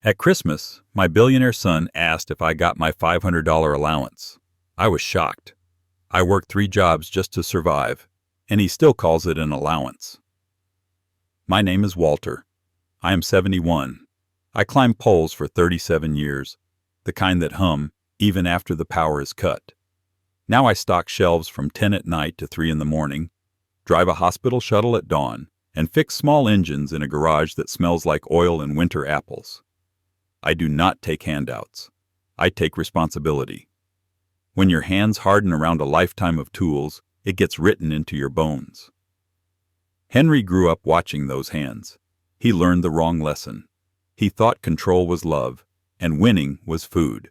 At Christmas, my billionaire son asked if I got my $500 allowance. I was shocked. I worked 3 jobs just to survive, and he still calls it an allowance. My name is Walter. I am 71. I climbed poles for 37 years, the kind that hum even after the power is cut. Now I stock shelves from 10 at night to 3 in the morning, drive a hospital shuttle at dawn, and fix small engines in a garage that smells like oil and winter apples. I do not take handouts. I take responsibility. When your hands harden around a lifetime of tools, it gets written into your bones. Henry grew up watching those hands. He learned the wrong lesson. He thought control was love, and winning was food.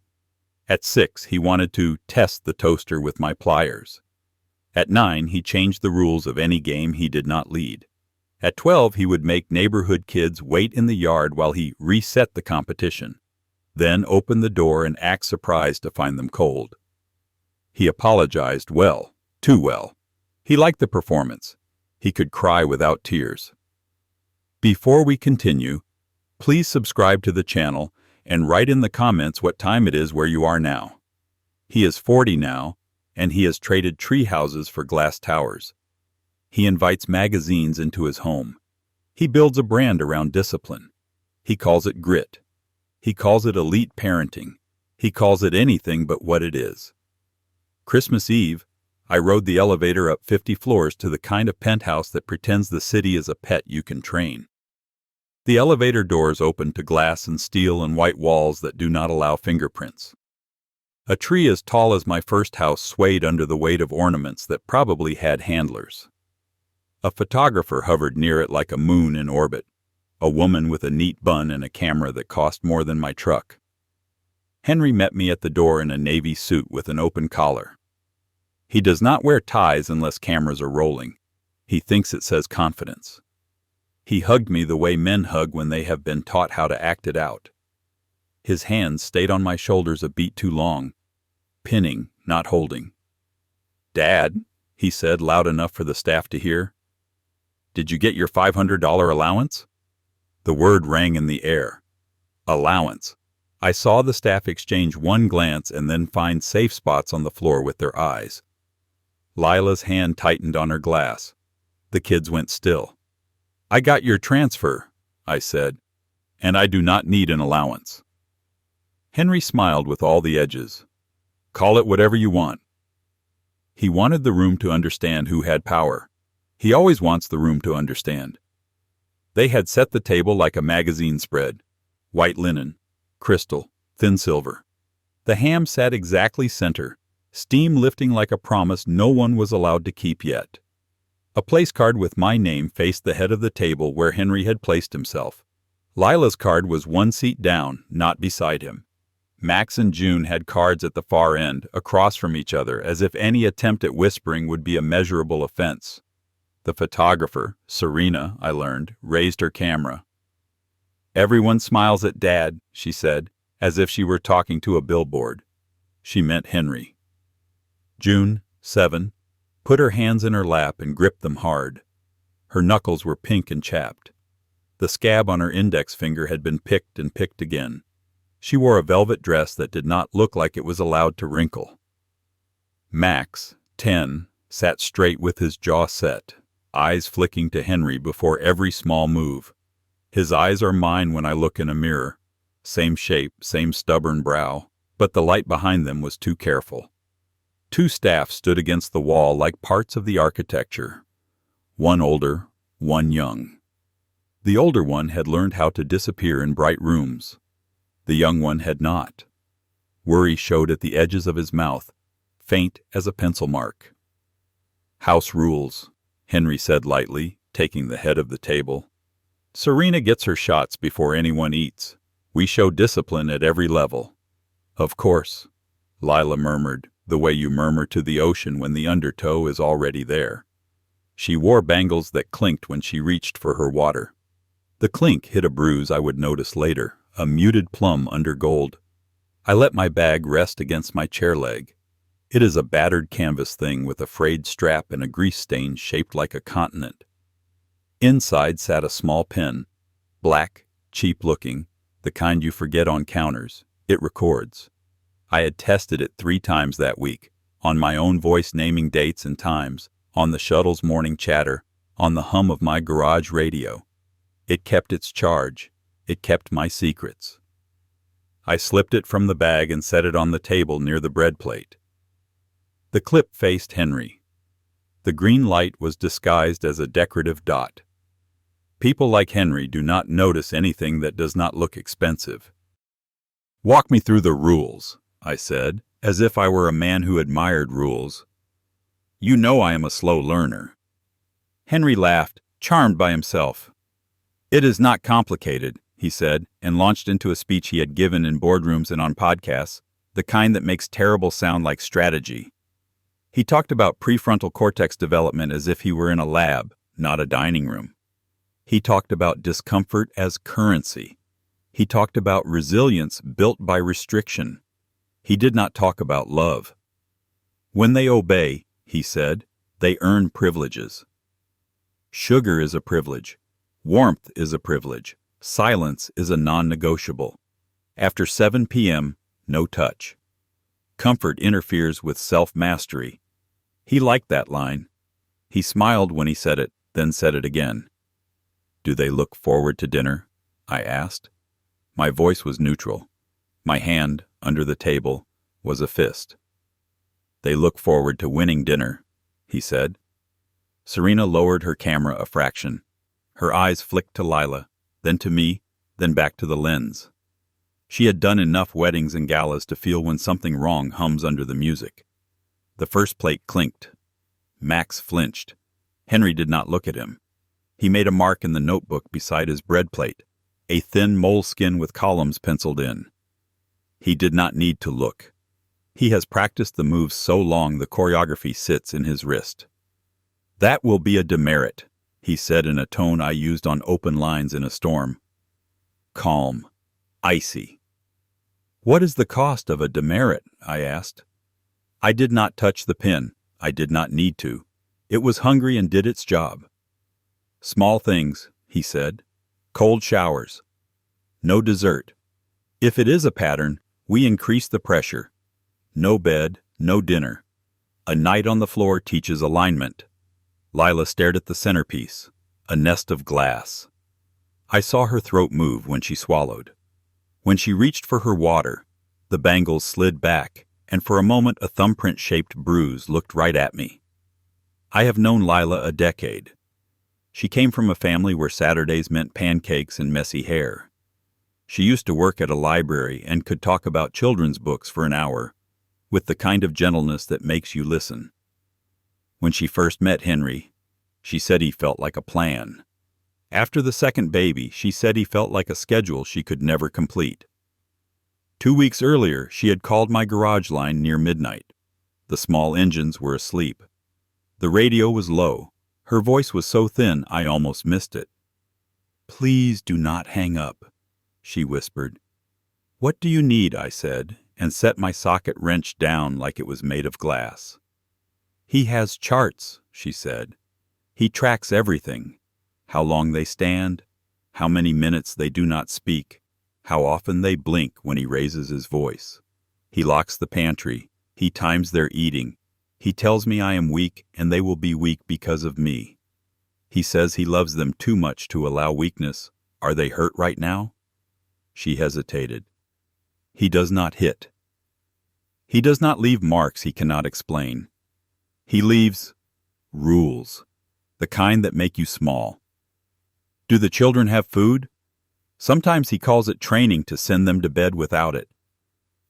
At 6, he wanted to test the toaster with my pliers. At 9, he changed the rules of any game he did not lead. At 12, he would make neighborhood kids wait in the yard while he reset the competition, then open the door and act surprised to find them cold. He apologized well, too well. He liked the performance. He could cry without tears. Before we continue, please subscribe to the channel and write in the comments what time it is where you are now. He is 40 now, and he has traded tree houses for glass towers. He invites magazines into his home. He builds a brand around discipline. He calls it grit. He calls it elite parenting. He calls it anything but what it is. Christmas Eve, I rode the elevator up 50 floors to the kind of penthouse that pretends the city is a pet you can train. The elevator doors open to glass and steel and white walls that do not allow fingerprints. A tree as tall as my first house swayed under the weight of ornaments that probably had handlers. A photographer hovered near it like a moon in orbit, a woman with a neat bun and a camera that cost more than my truck. Henry met me at the door in a navy suit with an open collar. He does not wear ties unless cameras are rolling. He thinks it says confidence. He hugged me the way men hug when they have been taught how to act it out. His hands stayed on my shoulders a beat too long, pinning, not holding. "Dad," he said loud enough for the staff to hear, "did you get your $500 allowance?" The word rang in the air. Allowance. I saw the staff exchange one glance and then find safe spots on the floor with their eyes. Lila's hand tightened on her glass. The kids went still. "I got your transfer," I said, "and I do not need an allowance." Henry smiled with all the edges. "Call it whatever you want." He wanted the room to understand who had power. He always wants the room to understand. They had set the table like a magazine spread. White linen, crystal, thin silver. The ham sat exactly center, steam lifting like a promise no one was allowed to keep yet. A place card with my name faced the head of the table where Henry had placed himself. Lila's card was 1 seat down, not beside him. Max and June had cards at the far end, across from each other, as if any attempt at whispering would be a measurable offense. The photographer, Serena, I learned, raised her camera. "Everyone smiles at Dad," she said, as if she were talking to a billboard. She meant Henry. June, 7, put her hands in her lap and gripped them hard. Her knuckles were pink and chapped. The scab on her index finger had been picked and picked again. She wore a velvet dress that did not look like it was allowed to wrinkle. Max, 10, sat straight with his jaw set, eyes flicking to Henry before every small move. His eyes are mine when I look in a mirror. Same shape, same stubborn brow, but the light behind them was too careful. 2 staff stood against the wall like parts of the architecture. One older, one young. The older one had learned how to disappear in bright rooms. The young one had not. Worry showed at the edges of his mouth, faint as a pencil mark. "House rules," Henry said lightly, taking the head of the table. "Serena gets her shots before anyone eats. We show discipline at every level." "Of course," Lila murmured, the way you murmur to the ocean when the undertow is already there. She wore bangles that clinked when she reached for her water. The clink hit a bruise I would notice later, a muted plum under gold. I let my bag rest against my chair leg. It is a battered canvas thing with a frayed strap and a grease stain shaped like a continent. Inside sat a small pen, black, cheap-looking, The kind you forget on counters. It records. I had tested it 3 times that week, on my own voice naming dates and times, on the shuttle's morning chatter, on the hum of my garage radio. It kept its charge. It kept my secrets. I slipped it from the bag and set it on the table near the bread plate. The clip faced Henry. The green light was disguised as a decorative dot. People like Henry do not notice anything that does not look expensive. "Walk me through the rules," I said, as if I were a man who admired rules. "You know I am a slow learner." Henry laughed, charmed by himself. "It is not complicated," he said, and launched into a speech he had given in boardrooms and on podcasts, the kind that makes terrible sound like strategy. He talked about prefrontal cortex development as if he were in a lab, not a dining room. He talked about discomfort as currency. He talked about resilience built by restriction. He did not talk about love. When they obey, he said, they earn privileges. Sugar is a privilege. Warmth is a privilege. Silence is a non-negotiable. After 7 p.m., no touch. Comfort interferes with self-mastery. He liked that line. He smiled when he said it, then said it again. "Do they look forward to dinner?" I asked. My voice was neutral. My hand, under the table, was a fist. "They look forward to winning dinner," he said. Serena lowered her camera a fraction. Her eyes flicked to Lila, then to me, then back to the lens. She had done enough weddings and galas to feel when something wrong hums under the music. The first plate clinked. Max flinched. Henry did not look at him. He made a mark in the notebook beside his bread plate, a thin moleskin with columns penciled in. He did not need to look. He has practiced the moves so long the choreography sits in his wrist. "That will be a demerit," he said in a tone I used on open lines in a storm. Calm. Icy. "What is the cost of a demerit?" I asked. I did not touch the pen. I did not need to. It was hungry and did its job. "Small things," he said. "Cold showers. No dessert. If it is a pattern, we increase the pressure. No bed, no dinner. A night on the floor teaches alignment." Lila stared at the centerpiece, a nest of glass. I saw her throat move when she swallowed. When she reached for her water, the bangles slid back, and for a moment a thumbprint-shaped bruise looked right at me. I have known Lila a decade. She came from a family where Saturdays meant pancakes and messy hair. She used to work at a library and could talk about children's books for an hour, with the kind of gentleness that makes you listen. When she first met Henry, she said he felt like a plan. After the second baby, she said he felt like a schedule she could never complete. 2 weeks earlier, she had called my garage line near midnight. The small engines were asleep. The radio was low. Her voice was so thin I almost missed it. "Please do not hang up," she whispered. "What do you need?" I said, and set my socket wrench down like it was made of glass. "He has charts," she said. "He tracks everything. How long they stand, how many minutes they do not speak, how often they blink when he raises his voice. He locks the pantry. He times their eating. He tells me I am weak and they will be weak because of me. He says he loves them too much to allow weakness. Are they hurt right now?" She hesitated. "He does not hit. He does not leave marks he cannot explain. He leaves rules, the kind that make you small. Do the children have food? Sometimes he calls it training to send them to bed without it.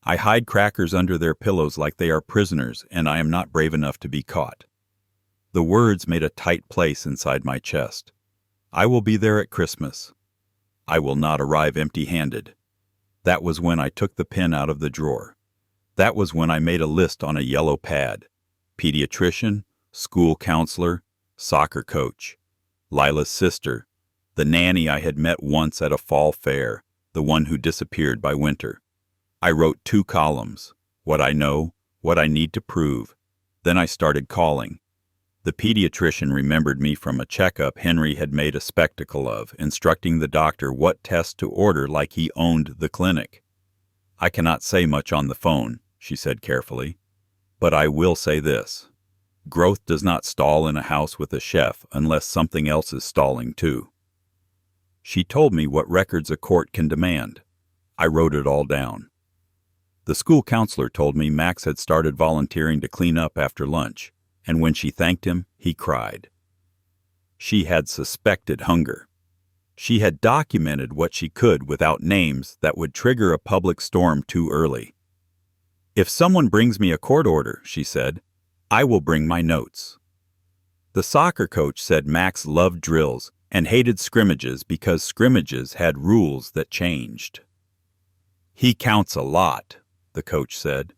I hide crackers under their pillows like they are prisoners, and I am not brave enough to be caught." The words made a tight place inside my chest. I will be there at Christmas. I will not arrive empty-handed. That was when I took the pen out of the drawer. That was when I made a list on a yellow pad. Pediatrician, school counselor, soccer coach, Lila's sister, the nanny I had met once at a fall fair, the one who disappeared by winter. I wrote 2 columns, what I know, what I need to prove. Then I started calling. The pediatrician remembered me from a checkup Henry had made a spectacle of, instructing the doctor what tests to order like he owned the clinic. "I cannot say much on the phone," she said carefully, "but I will say this. Growth does not stall in a house with a chef unless something else is stalling too." She told me what records a court can demand. I wrote it all down. The school counselor told me Max had started volunteering to clean up after lunch, and when she thanked him, he cried. She had suspected hunger. She had documented what she could without names that would trigger a public storm too early. "If someone brings me a court order," she said, "I will bring my notes." The soccer coach said Max loved drills and hated scrimmages because scrimmages had rules that changed. "He counts a lot," the coach said.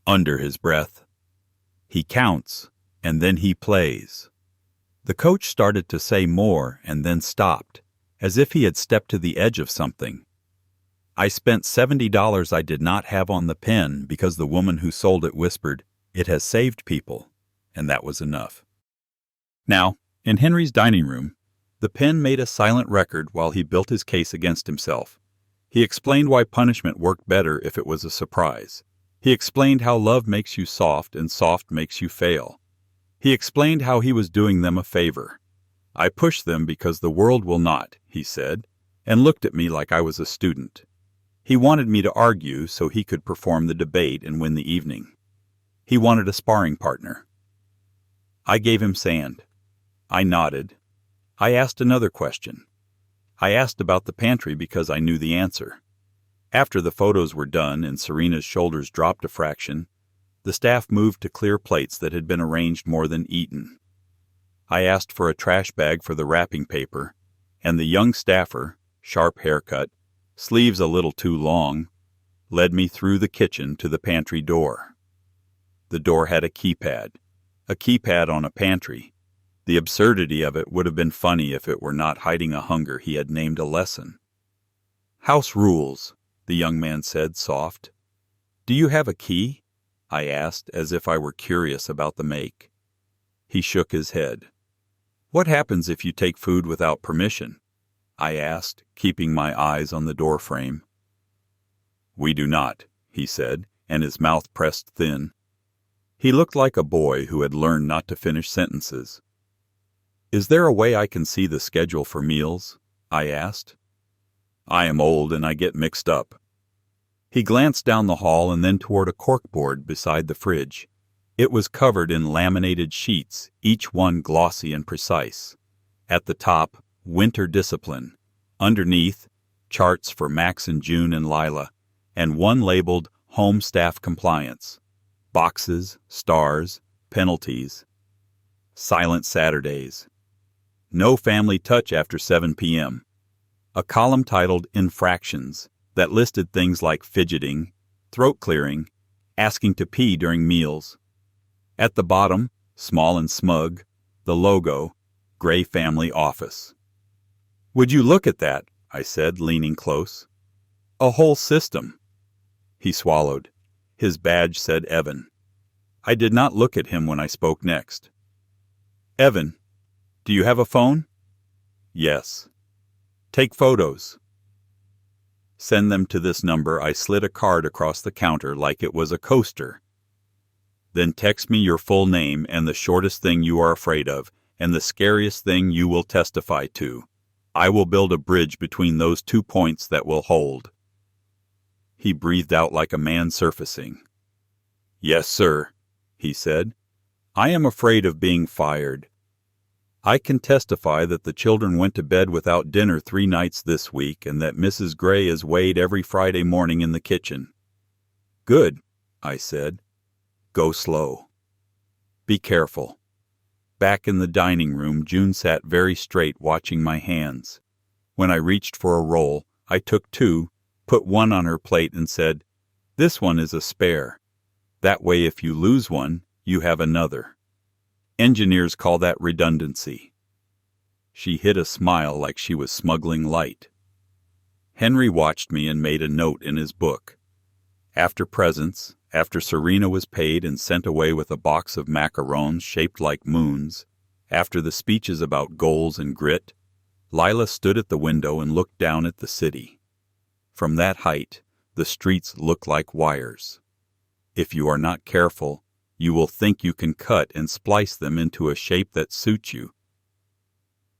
Under his breath, "He counts, and then he plays." The coach started to say more and then stopped, as if he had stepped to the edge of something. I spent $70 I did not have on the pen because the woman who sold it whispered, "It has saved people," and that was enough. Now, in Henry's dining room, the pen made a silent record while he built his case against himself. He explained why punishment worked better if it was a surprise. He explained how love makes you soft and soft makes you fail. He explained how he was doing them a favor. "I push them because the world will not," he said, and looked at me like I was a student. He wanted me to argue so he could perform the debate and win the evening. He wanted a sparring partner. I gave him sand. I nodded. I asked another question. I asked about the pantry because I knew the answer. After the photos were done and Serena's shoulders dropped a fraction, the staff moved to clear plates that had been arranged more than eaten. I asked for a trash bag for the wrapping paper, and the young staffer, sharp haircut, sleeves a little too long, led me through the kitchen to the pantry door. The door had a keypad on a pantry. The absurdity of it would have been funny if it were not hiding a hunger he had named a lesson. "House rules," the young man said, soft. "Do you have a key?" I asked, as if I were curious about the make. He shook his head. "What happens if you take food without permission?" I asked, keeping my eyes on the door frame. "We do not," he said, and his mouth pressed thin. He looked like a boy who had learned not to finish sentences. "Is there a way I can see the schedule for meals?" I asked. "I am old and I get mixed up." He glanced down the hall and then toward a corkboard beside the fridge. It was covered in laminated sheets, each one glossy and precise. At the top, Winter Discipline. Underneath, charts for Max and June and Lila, and one labeled Home Staff Compliance. Boxes, stars, penalties. Silent Saturdays. No family touch after 7 p.m. A column titled Infractions that listed things like fidgeting, throat clearing, asking to pee during meals. At the bottom, small and smug, the logo, Gray Family Office. "Would you look at that?" I said, leaning close. "A whole system." He swallowed. His badge said Evan. I did not look at him when I spoke next. "Evan, do you have a phone?" "Yes." "Take photos." "Send them to this number." I slid a card across the counter like it was a coaster. "Then text me your full name and the shortest thing you are afraid of and the scariest thing you will testify to. I will build a bridge between those 2 points that will hold." He breathed out like a man surfacing. "Yes, sir," he said. "I am afraid of being fired. I can testify that the children went to bed without dinner 3 nights this week and that Mrs. Gray is weighed every Friday morning in the kitchen." "Good," I said. "Go slow. Be careful." Back in the dining room, June sat very straight watching my hands. When I reached for a roll, I took 2, put 1 on her plate and said, "This one is a spare. That way if you lose one, you have another. Engineers call that redundancy." She hid a smile like she was smuggling light. Henry watched me and made a note in his book. After presents, After Serena was paid and sent away with a box of macarons shaped like moons, after the speeches about goals and grit, Lila stood at the window and looked down at the city. From that height, the streets look like wires. If you are not careful, you will think you can cut and splice them into a shape that suits you.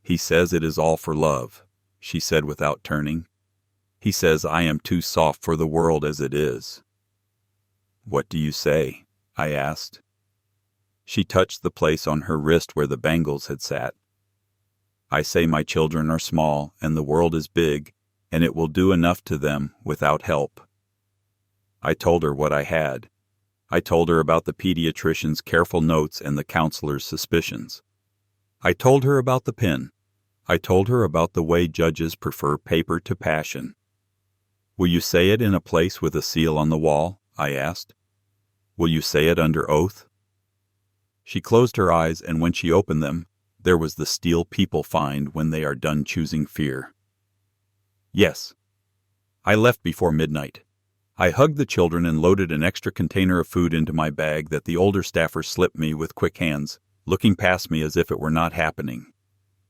He says it is all for love, she said without turning. He says I am too soft for the world as it is. What do you say? I asked. She touched the place on her wrist where the bangles had sat. I say my children are small and the world is big, and it will do enough to them without help. I told her what I had. I told her about the pediatrician's careful notes and the counselor's suspicions. I told her about the pen. I told her about the way judges prefer paper to passion. Will you say it in a place with a seal on the wall? I asked. Will you say it under oath? She closed her eyes, and when she opened them, there was the steel people find when they are done choosing fear. Yes. I left before midnight. I hugged the children and loaded an extra container of food into my bag that the older staffer slipped me with quick hands, looking past me as if it were not happening.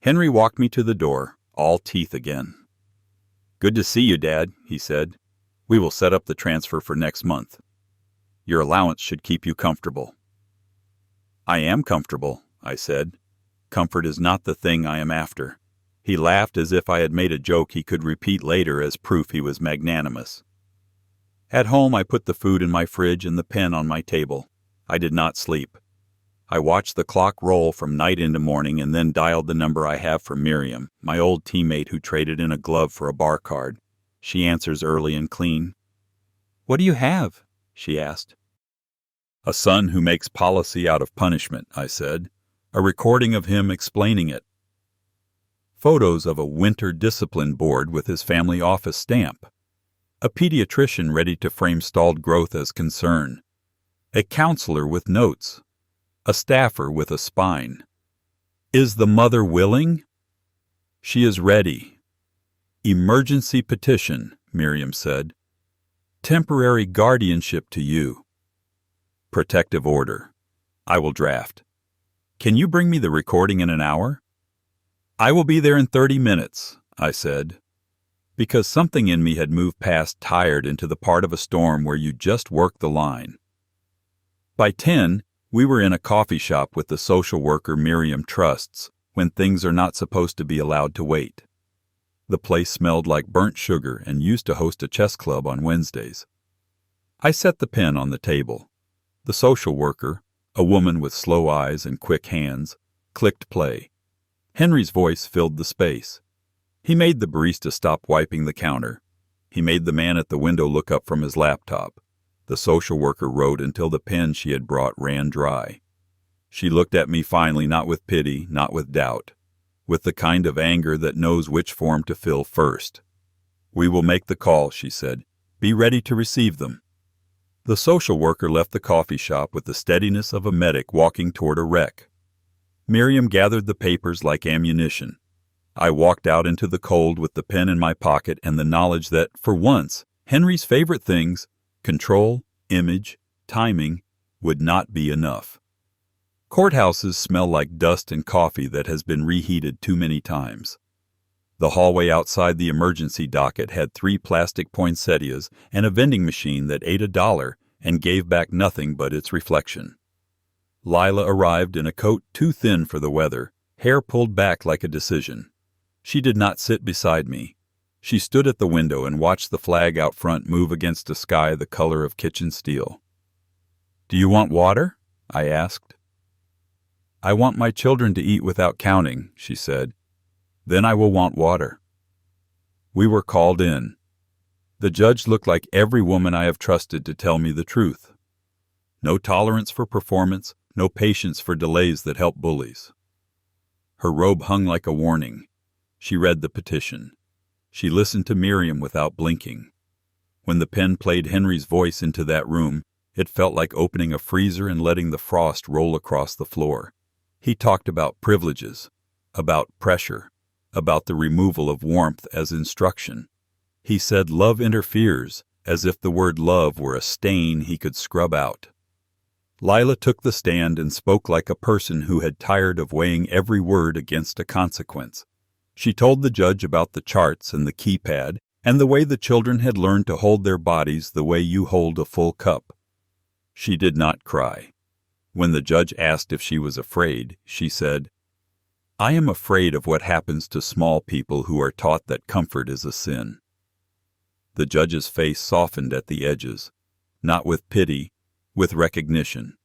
Henry walked me to the door, all teeth again. Good to see you, Dad, he said. We will set up the transfer for next month. Your allowance should keep you comfortable. I am comfortable, I said. Comfort is not the thing I am after. He laughed as if I had made a joke he could repeat later as proof he was magnanimous. At home, I put the food in my fridge and the pen on my table. I did not sleep. I watched the clock roll from night into morning and then dialed the number I have for Miriam, my old teammate who traded in a glove for a bar card. She answers early and clean. What do you have? She asked. A son who makes policy out of punishment, I said. A recording of him explaining it. Photos of a winter discipline board with his family office stamp. A pediatrician ready to frame stalled growth as concern. A counselor with notes. A staffer with a spine. Is the mother willing? She is ready. Emergency petition, Miriam said. Temporary guardianship to you. Protective order. I will draft. Can you bring me the recording in an hour? I will be there in 30 minutes, I said, because something in me had moved past tired into the part of a storm where you just work the line. By 10, we were in a coffee shop with the social worker Miriam trusts when things are not supposed to be allowed to wait. The place smelled like burnt sugar and used to host a chess club on Wednesdays. I set the pen on the table. The social worker, a woman with slow eyes and quick hands, clicked play. Henry's voice filled the space. He made the barista stop wiping the counter. He made the man at the window look up from his laptop. The social worker wrote until the pen she had brought ran dry. She looked at me finally, not with pity, not with doubt, with the kind of anger that knows which form to fill first. We will make the call, she said. Be ready to receive them. The social worker left the coffee shop with the steadiness of a medic walking toward a wreck. Miriam gathered the papers like ammunition. I walked out into the cold with the pen in my pocket and the knowledge that, for once, Henry's favorite things, control, image, timing, would not be enough. Courthouses smell like dust and coffee that has been reheated too many times. The hallway outside the emergency docket had 3 plastic poinsettias and a vending machine that ate $1 and gave back nothing but its reflection. Lila arrived in a coat too thin for the weather, hair pulled back like a decision. She did not sit beside me. She stood at the window and watched the flag out front move against a sky the color of kitchen steel. Do you want water? I asked. I want my children to eat without counting, she said. Then I will want water. We were called in. The judge looked like every woman I have trusted to tell me the truth. No tolerance for performance, no patience for delays that help bullies. Her robe hung like a warning. She read the petition. She listened to Miriam without blinking. When the pen played Henry's voice into that room, it felt like opening a freezer and letting the frost roll across the floor. He talked about privileges, about pressure, about the removal of warmth as instruction. He said love interferes, as if the word love were a stain he could scrub out. Lila took the stand and spoke like a person who had tired of weighing every word against a consequence. She told the judge about the charts and the keypad and the way the children had learned to hold their bodies the way you hold a full cup. She did not cry. When the judge asked if she was afraid, she said, "I am afraid of what happens to small people who are taught that comfort is a sin." The judge's face softened at the edges, not with pity, with recognition.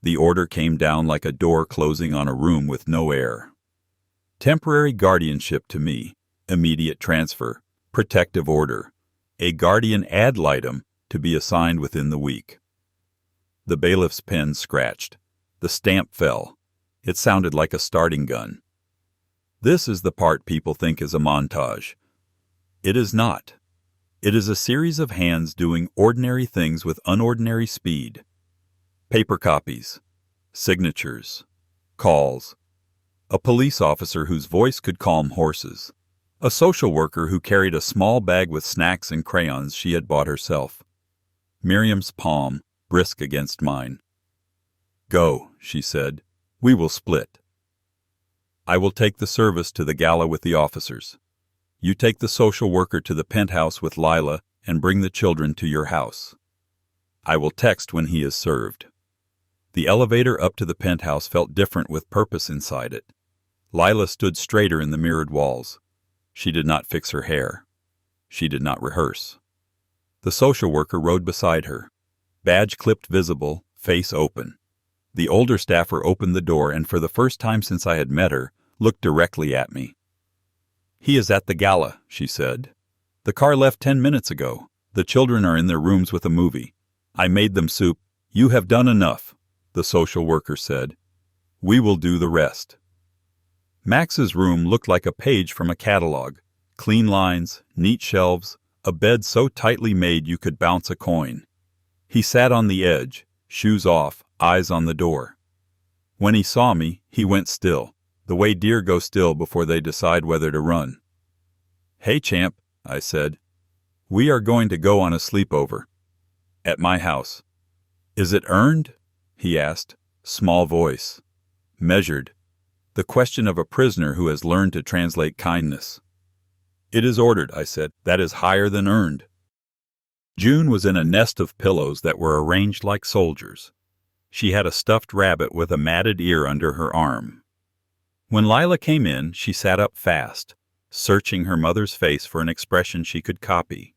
The order came down like a door closing on a room with no air. Temporary guardianship to me, immediate transfer, protective order, a guardian ad litem to be assigned within the week. The bailiff's pen scratched. The stamp fell. It sounded like a starting gun. This is the part people think is a montage. It is not. It is a series of hands doing ordinary things with unordinary speed. Paper copies, signatures, calls, a police officer whose voice could calm horses, a social worker who carried a small bag with snacks and crayons she had bought herself. Miriam's palm, brisk against mine. "Go," she said. "We will split. I will take the service to the gala with the officers. You take the social worker to the penthouse with Lila and bring the children to your house. I will text when he is served." The elevator up to the penthouse felt different with purpose inside it. Lila stood straighter in the mirrored walls. She did not fix her hair. She did not rehearse. The social worker rode beside her, badge clipped visible, face open. The older staffer opened the door and for the first time since I had met her, looked directly at me. "He is at the gala," she said. "The car left 10 minutes ago. The children are in their rooms with a movie. I made them soup." "You have done enough," the social worker said. "We will do the rest." Max's room looked like a page from a catalog. Clean lines, neat shelves, a bed so tightly made you could bounce a coin. He sat on the edge, shoes off, eyes on the door. When he saw me, he went still, the way deer go still before they decide whether to run. "Hey, champ," I said. "We are going to go on a sleepover. At my house." "Is it earned?" he asked, small voice. Measured. The question of a prisoner who has learned to translate kindness. "It is ordered," I said. "That is higher than earned." June was in a nest of pillows that were arranged like soldiers. She had a stuffed rabbit with a matted ear under her arm. When Lila came in, she sat up fast, searching her mother's face for an expression she could copy.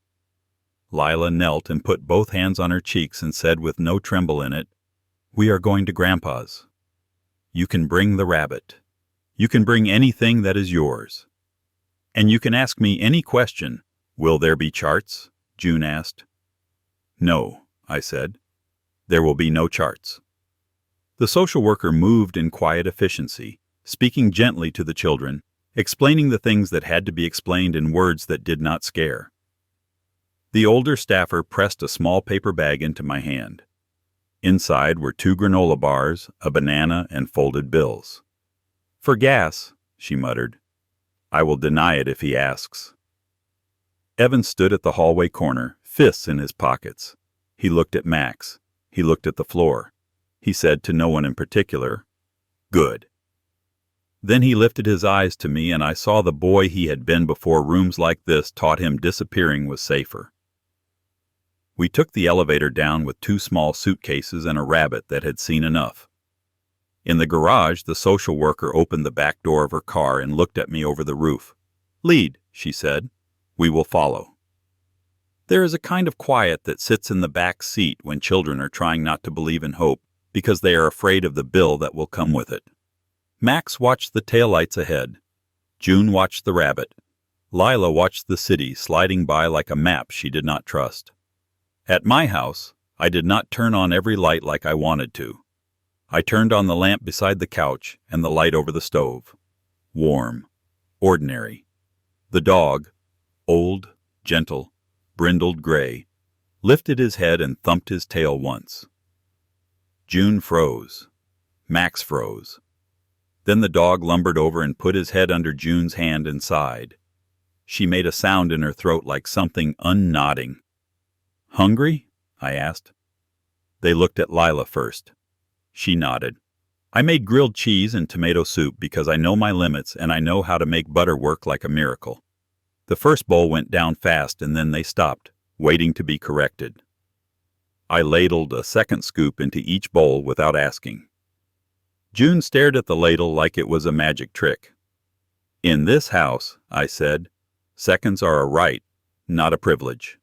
Lila knelt and put both hands on her cheeks and said with no tremble in it, "We are going to Grandpa's. You can bring the rabbit. You can bring anything that is yours. And you can ask me any question." "Will there be charts?" June asked. "No," I said. "There will be no charts." The social worker moved in quiet efficiency, speaking gently to the children, explaining the things that had to be explained in words that did not scare. The older staffer pressed a small paper bag into my hand. Inside were 2 granola bars, a banana, and folded bills. "For gas," she muttered. "I will deny it if he asks." Evan stood at the hallway corner, fists in his pockets. He looked at Max. He looked at the floor. He said to no one in particular, "Good." Then he lifted his eyes to me and I saw the boy he had been before rooms like this taught him disappearing was safer. We took the elevator down with 2 small suitcases and a rabbit that had seen enough. In the garage, the social worker opened the back door of her car and looked at me over the roof. "Lead," she said. "We will follow." There is a kind of quiet that sits in the back seat when children are trying not to believe in hope because they are afraid of the bill that will come with it. Max watched the taillights ahead. June watched the rabbit. Lila watched the city sliding by like a map she did not trust. At my house, I did not turn on every light like I wanted to. I turned on the lamp beside the couch and the light over the stove. Warm. Ordinary. The dog, old, gentle, brindled gray, lifted his head and thumped his tail once. June froze. Max froze. Then the dog lumbered over and put his head under June's hand and sighed. She made a sound in her throat like something unknotting. Hungry? I asked. They looked at Lila first. She nodded. I made grilled cheese and tomato soup because I know my limits and I know how to make butter work like a miracle. The first bowl went down fast and then they stopped, waiting to be corrected. I ladled a second scoop into each bowl without asking. June stared at the ladle like it was a magic trick. In this house, I said, seconds are a right, not a privilege.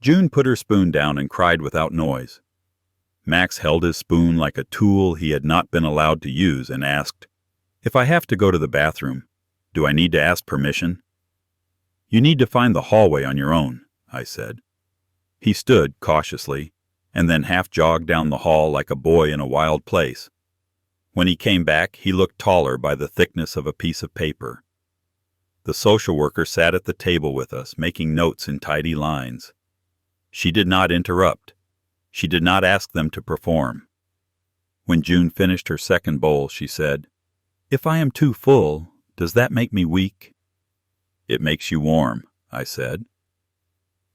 June put her spoon down and cried without noise. Max held his spoon like a tool he had not been allowed to use and asked, "If I have to go to the bathroom, do I need to ask permission?" "You need to find the hallway on your own," I said. He stood cautiously, and then half-jogged down the hall like a boy in a wild place. When he came back, he looked taller by the thickness of a piece of paper. The social worker sat at the table with us, making notes in tidy lines. She did not interrupt. She did not ask them to perform. When June finished her second bowl, she said, "If I am too full, does that make me weak?" "It makes you warm," I said.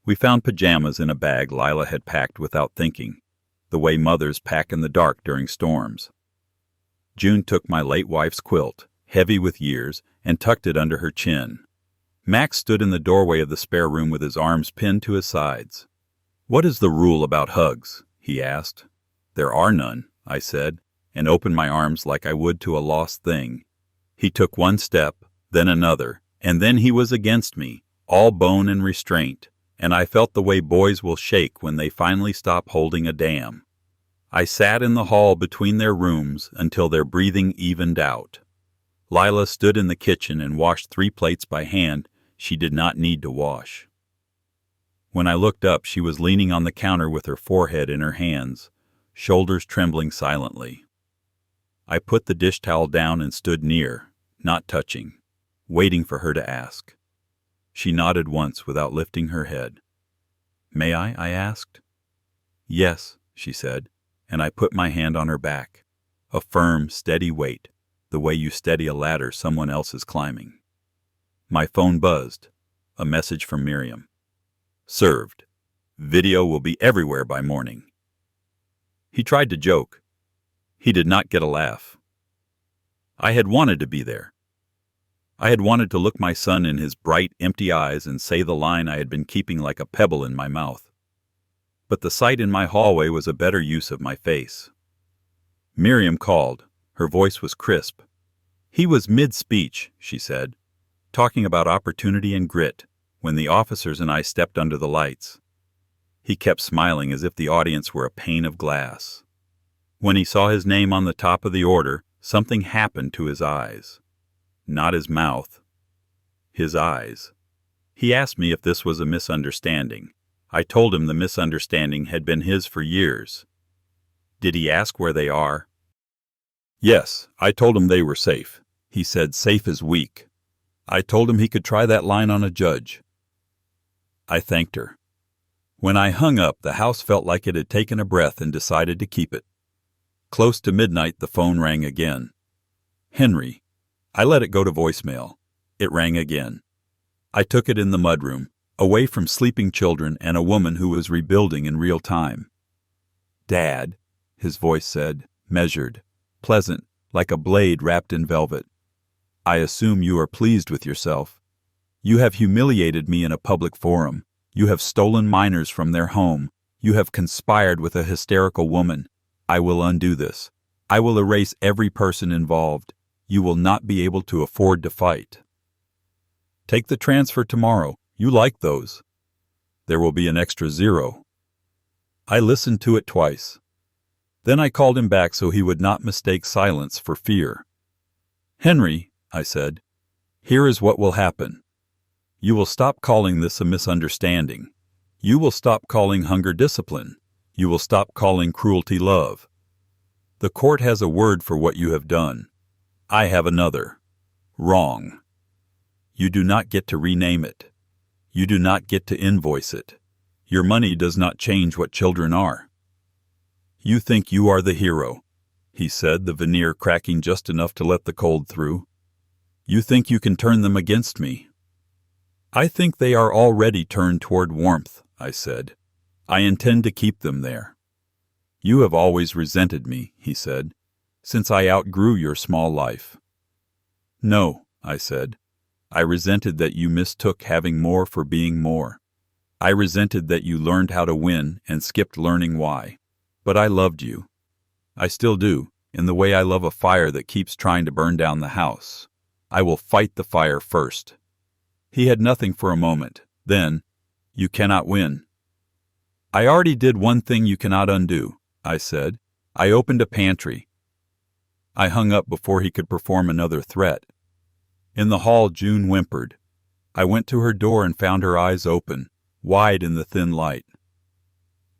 We found pajamas in a bag Lila had packed without thinking, the way mothers pack in the dark during storms. June took my late wife's quilt, heavy with years, and tucked it under her chin. Max stood in the doorway of the spare room with his arms pinned to his sides. "What is the rule about hugs?" he asked. "There are none," I said, and opened my arms like I would to a lost thing. He took one step, then another, and then he was against me, all bone and restraint, and I felt the way boys will shake when they finally stop holding a dam. I sat in the hall between their rooms until their breathing evened out. Lila stood in the kitchen and washed 3 plates by hand she did not need to wash. When I looked up, she was leaning on the counter with her forehead in her hands, shoulders trembling silently. I put the dish towel down and stood near, not touching, waiting for her to ask. She nodded once without lifting her head. "May I asked. "Yes," she said, and I put my hand on her back, a firm, steady weight, the way you steady a ladder someone else is climbing. My phone buzzed, a message from Miriam. "Served. Video will be everywhere by morning." He tried to joke. He did not get a laugh. I had wanted to be there. I had wanted to look my son in his bright, empty eyes and say the line I had been keeping like a pebble in my mouth. But the sight in my hallway was a better use of my face. Miriam called. Her voice was crisp. "He was mid-speech," she said, talking about opportunity and grit, when the officers and I stepped under the lights. He kept smiling as if the audience were a pane of glass. When he saw his name on the top of the order, something happened to his eyes. Not his mouth. His eyes. He asked me if this was a misunderstanding. I told him the misunderstanding had been his for years. Did he ask where they are? Yes, I told him they were safe. He said safe is weak. I told him he could try that line on a judge. I thanked her. When I hung up, the house felt like it had taken a breath and decided to keep it. Close to midnight, the phone rang again. "Henry." I let it go to voicemail. It rang again. I took it in the mudroom, away from sleeping children and a woman who was rebuilding in real time. "Dad," his voice said, measured, pleasant, like a blade wrapped in velvet. "I assume you are pleased with yourself. You have humiliated me in a public forum. You have stolen minors from their home. You have conspired with a hysterical woman. I will undo this. I will erase every person involved. You will not be able to afford to fight. Take the transfer tomorrow. You like those. There will be an extra 0. I listened to it twice. Then I called him back so he would not mistake silence for fear. "Henry," I said, "here is what will happen. You will stop calling this a misunderstanding. You will stop calling hunger discipline. You will stop calling cruelty love. The court has a word for what you have done. I have another. Wrong. You do not get to rename it. You do not get to invoice it. Your money does not change what children are. You think you are the hero," he said, the veneer cracking just enough to let the cold through. "You think you can turn them against me." "I think they are already turned toward warmth," I said. I intend to keep them there. You have always resented me, he said, since I outgrew your small life. No, I said. I resented that you mistook having more for being more. I resented that you learned how to win and skipped learning why. But I loved you. I still do, in the way I love a fire that keeps trying to burn down the house. I will fight the fire first. He had nothing for a moment. Then, you cannot win. I already did one thing you cannot undo, I said. I opened a pantry. I hung up before he could perform another threat. In the hall, June whimpered. I went to her door and found her eyes open, wide in the thin light.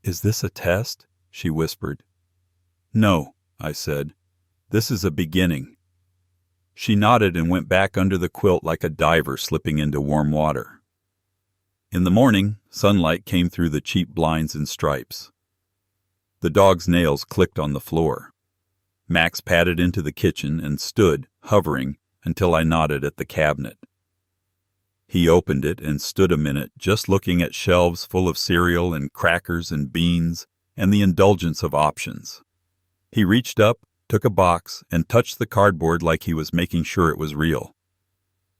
Is this a test? She whispered. No, I said. This is a beginning. She nodded and went back under the quilt like a diver slipping into warm water. In the morning, sunlight came through the cheap blinds and stripes. The dog's nails clicked on the floor. Max padded into the kitchen and stood, hovering, until I nodded at the cabinet. He opened it and stood a minute just looking at shelves full of cereal and crackers and beans and the indulgence of options. He reached up, took a box, and touched the cardboard like he was making sure it was real.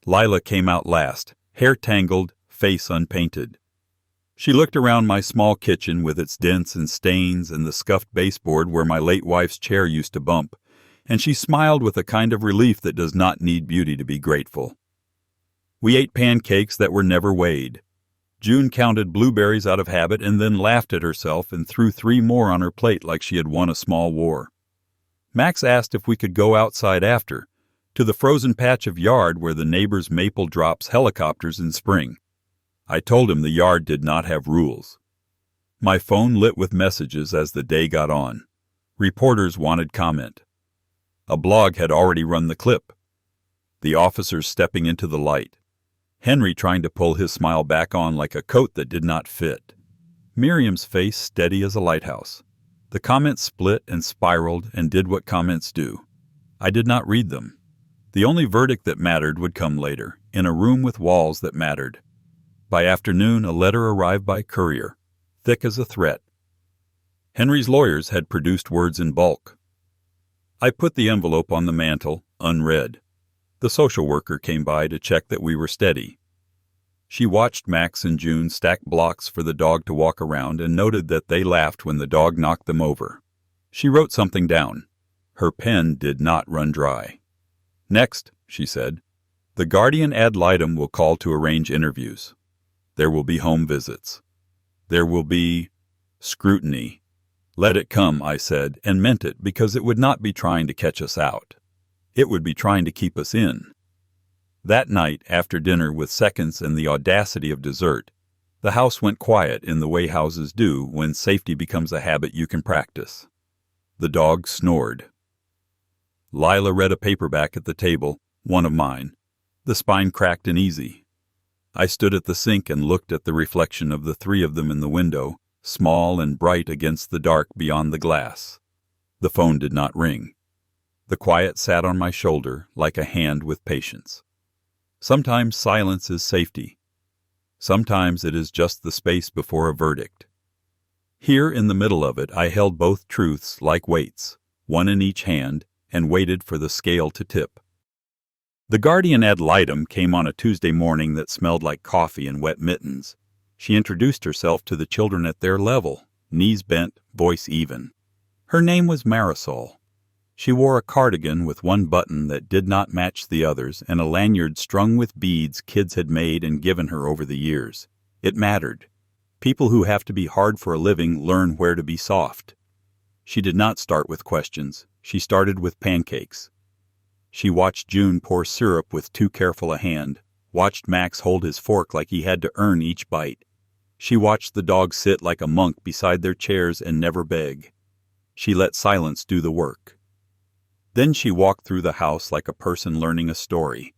Lila came out last, hair tangled, face unpainted. She looked around my small kitchen with its dents and stains and the scuffed baseboard where my late wife's chair used to bump, and she smiled with a kind of relief that does not need beauty to be grateful. We ate pancakes that were never weighed. June counted blueberries out of habit and then laughed at herself and threw 3 more on her plate like she had won a small war. Max asked if we could go outside after, to the frozen patch of yard where the neighbor's maple drops helicopters in spring. I told him the yard did not have rules. My phone lit with messages as the day got on. Reporters wanted comment. A blog had already run the clip. The officers stepping into the light. Henry trying to pull his smile back on like a coat that did not fit. Miriam's face steady as a lighthouse. The comments split and spiraled and did what comments do. I did not read them. The only verdict that mattered would come later, in a room with walls that mattered. By afternoon, a letter arrived by courier, thick as a threat. Henry's lawyers had produced words in bulk. I put the envelope on the mantel, unread. The social worker came by to check that we were steady. She watched Max and June stack blocks for the dog to walk around and noted that they laughed when the dog knocked them over. She wrote something down. Her pen did not run dry. Next, she said, the guardian ad litem will call to arrange interviews. There will be home visits. There will be scrutiny. Let it come, I said, and meant it because it would not be trying to catch us out. It would be trying to keep us in. That night, after dinner with seconds and the audacity of dessert, the house went quiet in the way houses do when safety becomes a habit you can practice. The dog snored. Lila read a paperback at the table, one of mine. The spine cracked and easy. I stood at the sink and looked at the reflection of the 3 of them in the window, small and bright against the dark beyond the glass. The phone did not ring. The quiet sat on my shoulder like a hand with patience. Sometimes silence is safety. Sometimes it is just the space before a verdict. Here in the middle of it I held both truths like weights, one in each hand, and waited for the scale to tip. The guardian ad litem came on a Tuesday morning that smelled like coffee and wet mittens. She introduced herself to the children at their level, knees bent, voice even. Her name was Marisol. She wore a cardigan with one button that did not match the others and a lanyard strung with beads kids had made and given her over the years. It mattered. People who have to be hard for a living learn where to be soft. She did not start with questions. She started with pancakes. She watched June pour syrup with too careful a hand, watched Max hold his fork like he had to earn each bite. She watched the dog sit like a monk beside their chairs and never beg. She let silence do the work. Then she walked through the house like a person learning a story.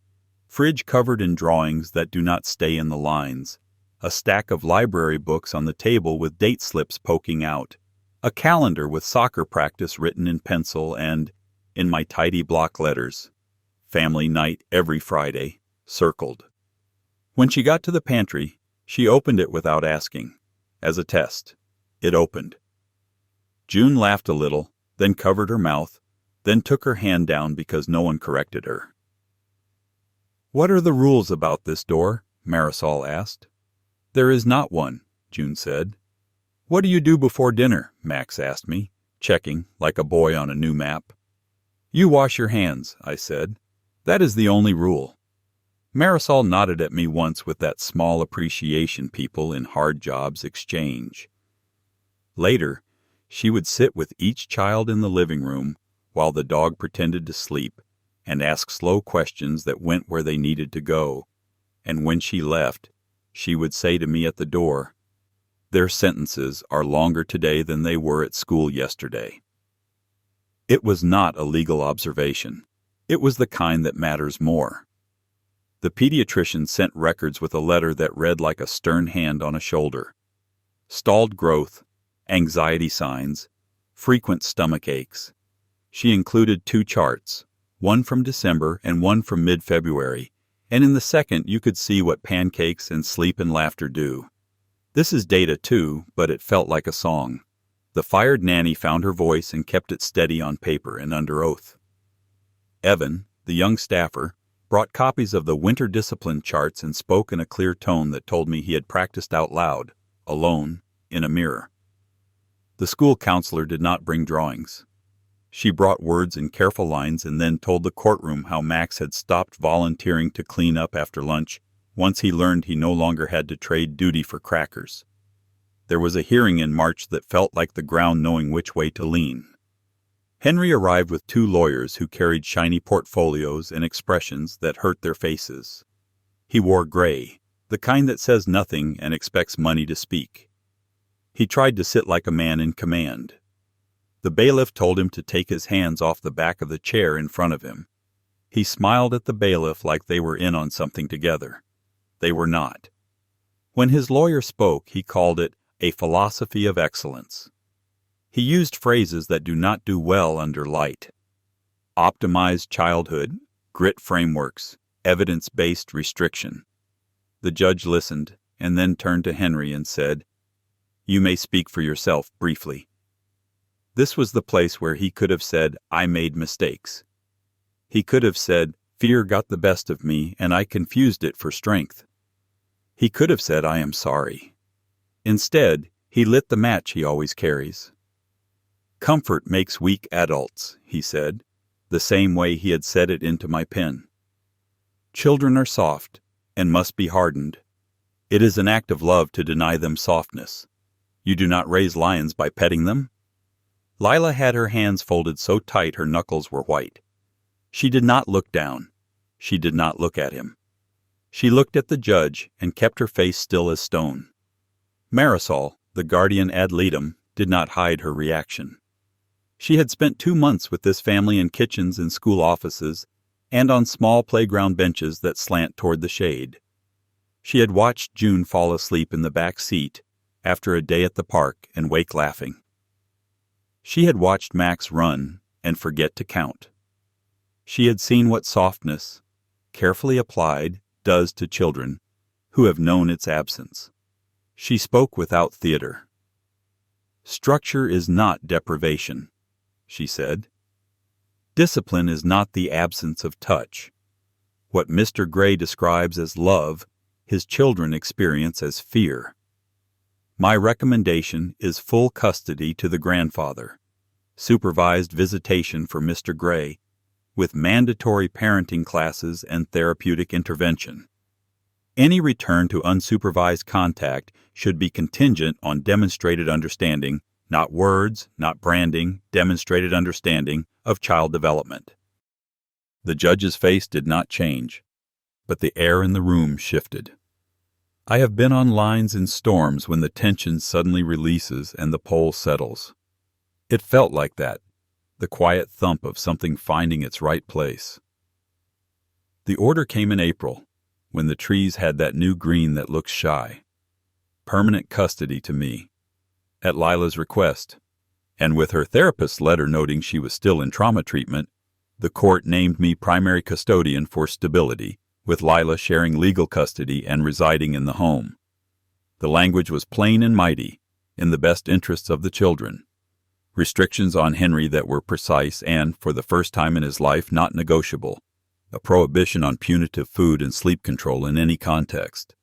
Fridge covered in drawings that do not stay in the lines. A stack of library books on the table with date slips poking out. A calendar with soccer practice written in pencil and, in my tidy block letters, family night every Friday, circled. When she got to the pantry, she opened it without asking, as a test. It opened. June laughed a little, then covered her mouth, then took her hand down because no one corrected her. "What are the rules about this door?" Marisol asked. "There is not one," June said. "What do you do before dinner?" Max asked me, checking like a boy on a new map. "You wash your hands," I said. "That is the only rule." Marisol nodded at me once with that small appreciation people in hard jobs exchange. Later, she would sit with each child in the living room while the dog pretended to sleep and ask slow questions that went where they needed to go. And when she left, she would say to me at the door, "Their sentences are longer today than they were at school yesterday." It was not a legal observation. It was the kind that matters more. The pediatrician sent records with a letter that read like a stern hand on a shoulder. Stalled growth, anxiety signs, frequent stomach aches. She included 2 charts, one from December and one from mid-February, and in the second you could see what pancakes and sleep and laughter do. This is data too, but it felt like a song. The fired nanny found her voice and kept it steady on paper and under oath. Evan, the young staffer, brought copies of the winter discipline charts and spoke in a clear tone that told me he had practiced out loud, alone, in a mirror. The school counselor did not bring drawings. She brought words in careful lines and then told the courtroom how Max had stopped volunteering to clean up after lunch once he learned he no longer had to trade duty for crackers. There was a hearing in March that felt like the ground knowing which way to lean. Henry arrived with 2 lawyers who carried shiny portfolios and expressions that hurt their faces. He wore gray, the kind that says nothing and expects money to speak. He tried to sit like a man in command. The bailiff told him to take his hands off the back of the chair in front of him. He smiled at the bailiff like they were in on something together. They were not. When his lawyer spoke, he called it a philosophy of excellence. He used phrases that do not do well under light. Optimized childhood, grit frameworks, evidence-based restriction. The judge listened and then turned to Henry and said, "You may speak for yourself briefly." This was the place where he could have said, "I made mistakes." He could have said, "Fear got the best of me and I confused it for strength." He could have said, "I am sorry." Instead, he lit the match he always carries. "Comfort makes weak adults," he said, the same way he had said it into my pen. "Children are soft and must be hardened. It is an act of love to deny them softness. You do not raise lions by petting them." Lila had her hands folded so tight her knuckles were white. She did not look down. She did not look at him. She looked at the judge and kept her face still as stone. Marisol, the guardian ad litem, did not hide her reaction. She had spent 2 months with this family in kitchens and school offices and on small playground benches that slant toward the shade. She had watched June fall asleep in the back seat after a day at the park and wake laughing. She had watched Max run and forget to count. She had seen what softness, carefully applied, does to children who have known its absence. She spoke without theater. "Structure is not deprivation," she said. "Discipline is not the absence of touch. What Mr. Gray describes as love, his children experience as fear. My recommendation is full custody to the grandfather, supervised visitation for Mr. Gray, with mandatory parenting classes and therapeutic intervention. Any return to unsupervised contact should be contingent on demonstrated understanding, not words, not branding, demonstrated understanding of child development." The judge's face did not change, but the air in the room shifted. I have been on lines in storms when the tension suddenly releases and the pole settles. It felt like that, the quiet thump of something finding its right place. The order came in April, when the trees had that new green that looks shy. Permanent custody to me, at Lila's request, and with her therapist's letter noting she was still in trauma treatment, the court named me primary custodian for stability, with Lila sharing legal custody and residing in the home. The language was plain and mighty, in the best interests of the children. Restrictions on Henry that were precise and, for the first time in his life, not negotiable. A prohibition on punitive food and sleep control in any context.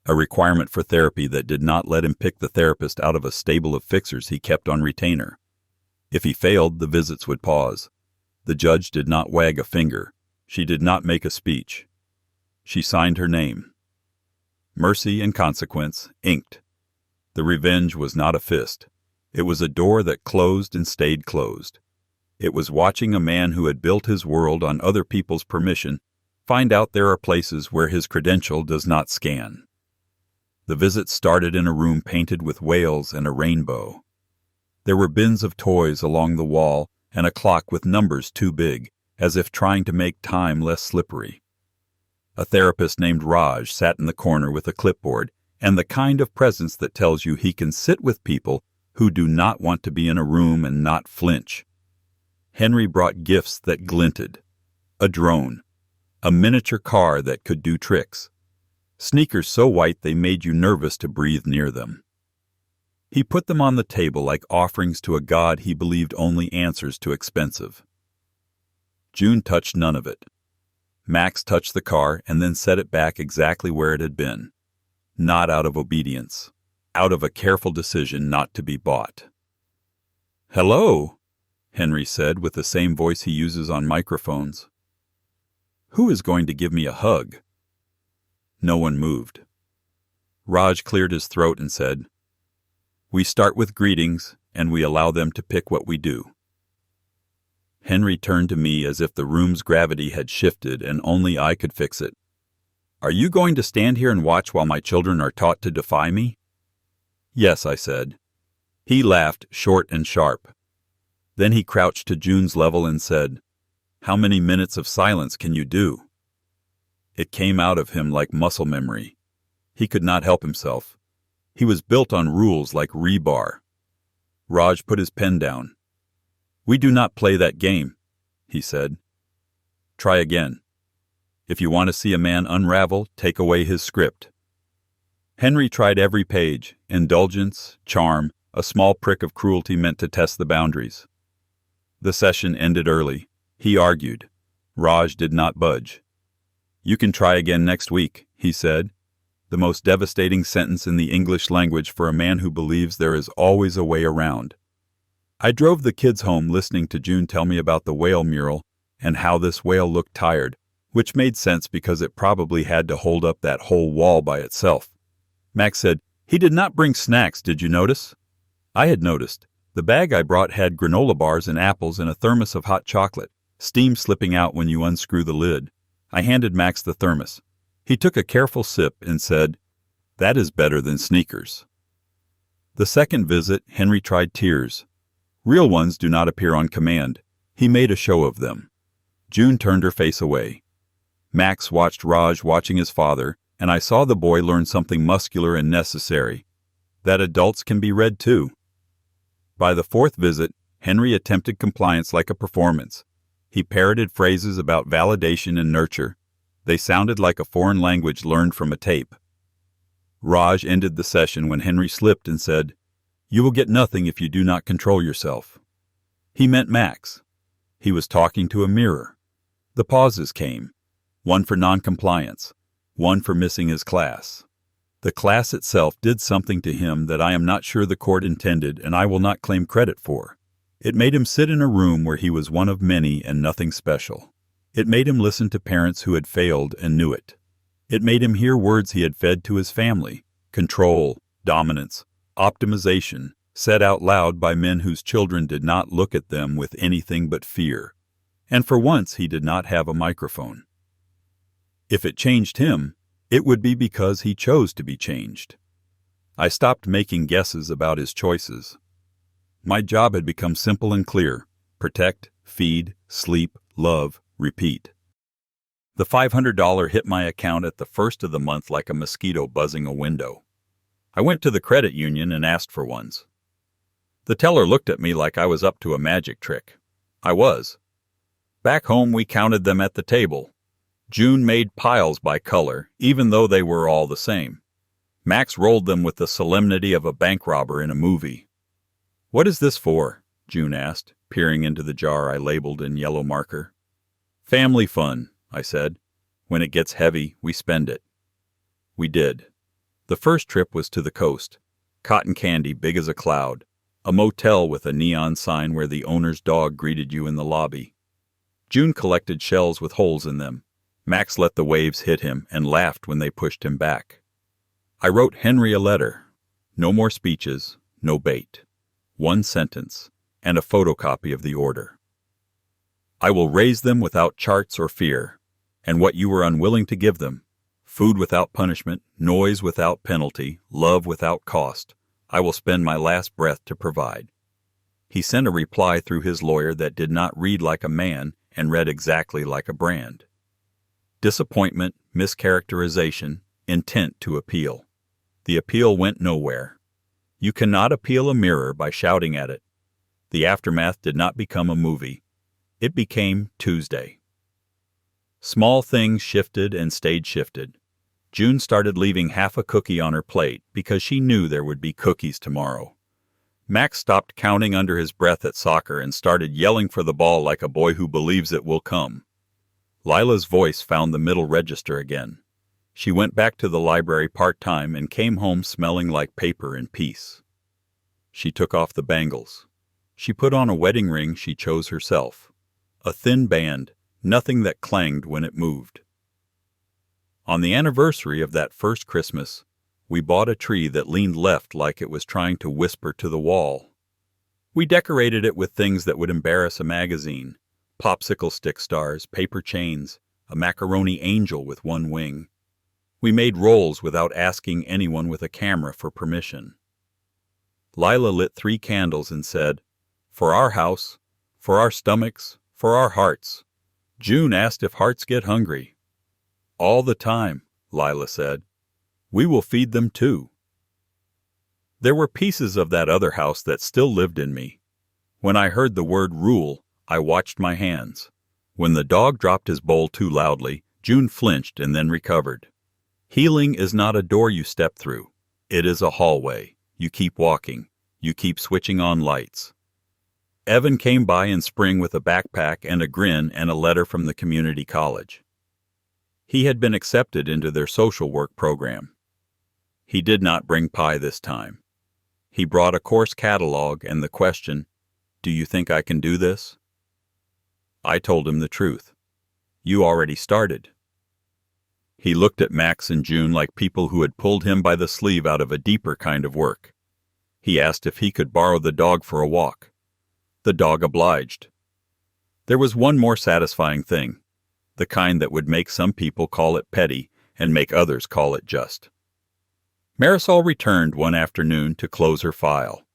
A requirement for therapy that did not let him pick the therapist out of a stable of fixers he kept on retainer. If he failed, the visits would pause. The judge did not wag a finger. She did not make a speech. She signed her name. Mercy and Consequence, inked. The revenge was not a fist. It was a door that closed and stayed closed. It was watching a man who had built his world on other people's permission find out there are places where his credential does not scan. The visit started in a room painted with whales and a rainbow. There were bins of toys along the wall and a clock with numbers too big, as if trying to make time less slippery. A therapist named Raj sat in the corner with a clipboard and the kind of presence that tells you he can sit with people who do not want to be in a room and not flinch. Henry brought gifts that glinted. A drone. A miniature car that could do tricks. Sneakers so white they made you nervous to breathe near them. He put them on the table like offerings to a god he believed only answers to expensive. June touched none of it. Max touched the car and then set it back exactly where it had been. Not out of obedience. Out of a careful decision not to be bought. "Hello," Henry said with the same voice he uses on microphones. "Who is going to give me a hug?" No one moved. Raj cleared his throat and said, "We start with greetings, and we allow them to pick what we do." Henry turned to me as if the room's gravity had shifted and only I could fix it. "Are you going to stand here and watch while my children are taught to defy me?" "Yes," I said. He laughed, short and sharp. Then he crouched to June's level and said, "How many minutes of silence can you do?" It came out of him like muscle memory. He could not help himself. He was built on rules like rebar. Raj put his pen down. "We do not play that game," he said. "Try again. If you want to see a man unravel, take away his script." Henry tried every page, indulgence, charm, a small prick of cruelty meant to test the boundaries. The session ended early. He argued. Raj did not budge. "You can try again next week," he said, the most devastating sentence in the English language for a man who believes there is always a way around. I drove the kids home listening to June tell me about the whale mural and how this whale looked tired, which made sense because it probably had to hold up that whole wall by itself. Max said, "He did not bring snacks, did you notice?" I had noticed. The bag I brought had granola bars and apples and a thermos of hot chocolate, steam slipping out when you unscrew the lid. I handed Max the thermos. He took a careful sip and said, "That is better than Sneakers." The second visit, Henry tried tears. Real ones do not appear on command. He made a show of them. June turned her face away. Max watched Raj watching his father, and I saw the boy learn something muscular and necessary, that adults can be read too. By the fourth visit, Henry attempted compliance like a performance. He parroted phrases about validation and nurture. They sounded like a foreign language learned from a tape. Raj ended the session when Henry slipped and said, "You will get nothing if you do not control yourself." He meant Max. He was talking to a mirror. The pauses came. One for noncompliance. One for missing his class. The class itself did something to him that I am not sure the court intended and I will not claim credit for. It made him sit in a room where he was one of many and nothing special. It made him listen to parents who had failed and knew it. It made him hear words he had fed to his family: control, dominance, optimization, said out loud by men whose children did not look at them with anything but fear. And for once he did not have a microphone. If it changed him, it would be because he chose to be changed. I stopped making guesses about his choices. My job had become simple and clear: protect, feed, sleep, love, repeat. The $500 hit my account at the first of the month like a mosquito buzzing a window. I went to the credit union and asked for ones. The teller looked at me like I was up to a magic trick. I was. Back home we counted them at the table. June made piles by color, even though they were all the same. Max rolled them with the solemnity of a bank robber in a movie. "What is this for?" June asked, peering into the jar I labeled in yellow marker. "Family fun," I said. "When it gets heavy, we spend it." We did. The first trip was to the coast. Cotton candy big as a cloud. A motel with a neon sign where the owner's dog greeted you in the lobby. June collected shells with holes in them. Max let the waves hit him and laughed when they pushed him back. I wrote Henry a letter. No more speeches, no bait. One sentence, and a photocopy of the order. "I will raise them without charts or fear, and what you were unwilling to give them, food without punishment, noise without penalty, love without cost, I will spend my last breath to provide." He sent a reply through his lawyer that did not read like a man and read exactly like a brand. Disappointment, mischaracterization, intent to appeal. The appeal went nowhere. You cannot appeal a mirror by shouting at it. The aftermath did not become a movie. It became Tuesday. Small things shifted and stayed shifted. June started leaving half a cookie on her plate because she knew there would be cookies tomorrow. Max stopped counting under his breath at soccer and started yelling for the ball like a boy who believes it will come. Lila's voice found the middle register again. She went back to the library part-time and came home smelling like paper and peace. She took off the bangles. She put on a wedding ring she chose herself. A thin band, nothing that clanged when it moved. On the anniversary of that first Christmas, we bought a tree that leaned left like it was trying to whisper to the wall. We decorated it with things that would embarrass a magazine: popsicle stick stars, paper chains, a macaroni angel with one wing. We made rolls without asking anyone with a camera for permission. Lila lit 3 candles and said, "For our house, for our stomachs, for our hearts." June asked if hearts get hungry. "All the time," Lila said. "We will feed them too." There were pieces of that other house that still lived in me. When I heard the word rule, I watched my hands. When the dog dropped his bowl too loudly, June flinched and then recovered. Healing is not a door you step through. It is a hallway. You keep walking. You keep switching on lights. Evan came by in spring with a backpack and a grin and a letter from the community college. He had been accepted into their social work program. He did not bring pie this time. He brought a course catalog and the question, "Do you think I can do this?" I told him the truth. "You already started." He looked at Max and June like people who had pulled him by the sleeve out of a deeper kind of work. He asked if he could borrow the dog for a walk. The dog obliged. There was one more satisfying thing, the kind that would make some people call it petty and make others call it just. Marisol returned one afternoon to close her file.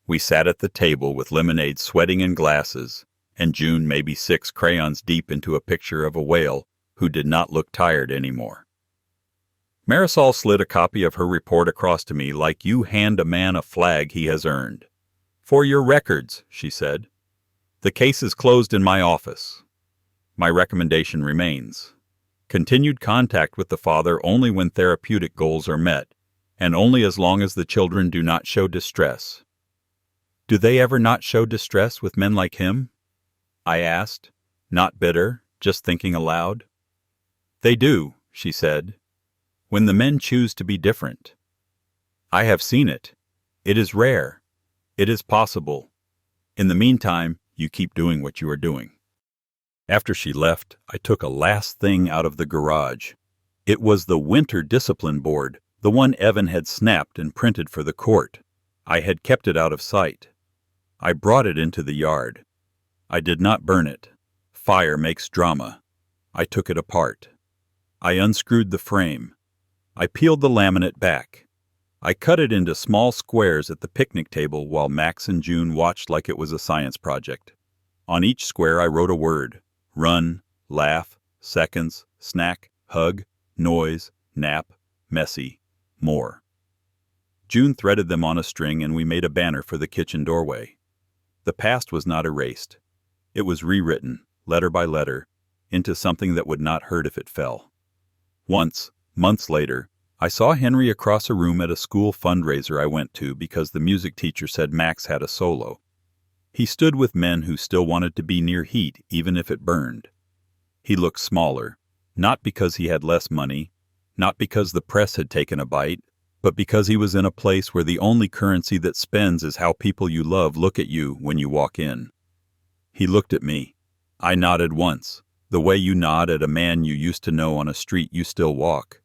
We sat at the table with lemonade sweating in glasses, and June maybe 6 crayons deep into a picture of a whale who did not look tired anymore. Marisol slid a copy of her report across to me like you hand a man a flag he has earned. "For your records," she said. "The case is closed in my office. My recommendation remains. Continued contact with the father only when therapeutic goals are met, and only as long as the children do not show distress." "Do they ever not show distress with men like him?" I asked, not bitter, just thinking aloud. "They do," she said, "when the men choose to be different. I have seen it. It is rare. It is possible. In the meantime, you keep doing what you are doing." After she left, I took a last thing out of the garage. It was the winter discipline board, the one Evan had snapped and printed for the court. I had kept it out of sight. I brought it into the yard. I did not burn it. Fire makes drama. I took it apart. I unscrewed the frame. I peeled the laminate back. I cut it into small squares at the picnic table while Max and June watched like it was a science project. On each square I wrote a word: run, laugh, seconds, snack, hug, noise, nap, messy, more. June threaded them on a string and we made a banner for the kitchen doorway. The past was not erased. It was rewritten, letter by letter, into something that would not hurt if it fell. Once, months later, I saw Henry across a room at a school fundraiser I went to because the music teacher said Max had a solo. He stood with men who still wanted to be near heat even if it burned. He looked smaller, not because he had less money, not because the press had taken a bite, but because he was in a place where the only currency that spends is how people you love look at you when you walk in. He looked at me. I nodded once, the way you nod at a man you used to know on a street you still walk.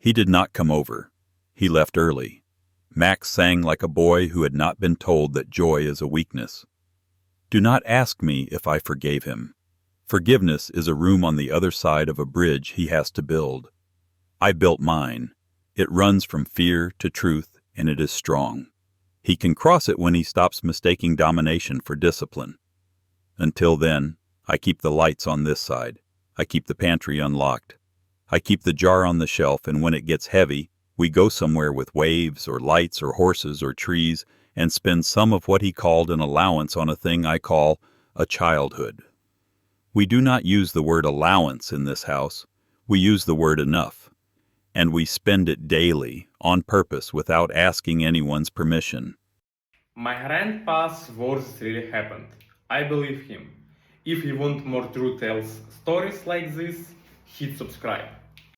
He did not come over. He left early. Max sang like a boy who had not been told that joy is a weakness. Do not ask me if I forgave him. Forgiveness is a room on the other side of a bridge he has to build. I built mine. It runs from fear to truth, and it is strong. He can cross it when he stops mistaking domination for discipline. Until then, I keep the lights on this side. I keep the pantry unlocked. I keep the jar on the shelf, and when it gets heavy, we go somewhere with waves or lights or horses or trees and spend some of what he called an allowance on a thing I call a childhood. We do not use the word allowance in this house. We use the word enough. And we spend it daily, on purpose, without asking anyone's permission. My grandpa's words really happened. I believe him. If you want more true tales stories like this, hit subscribe.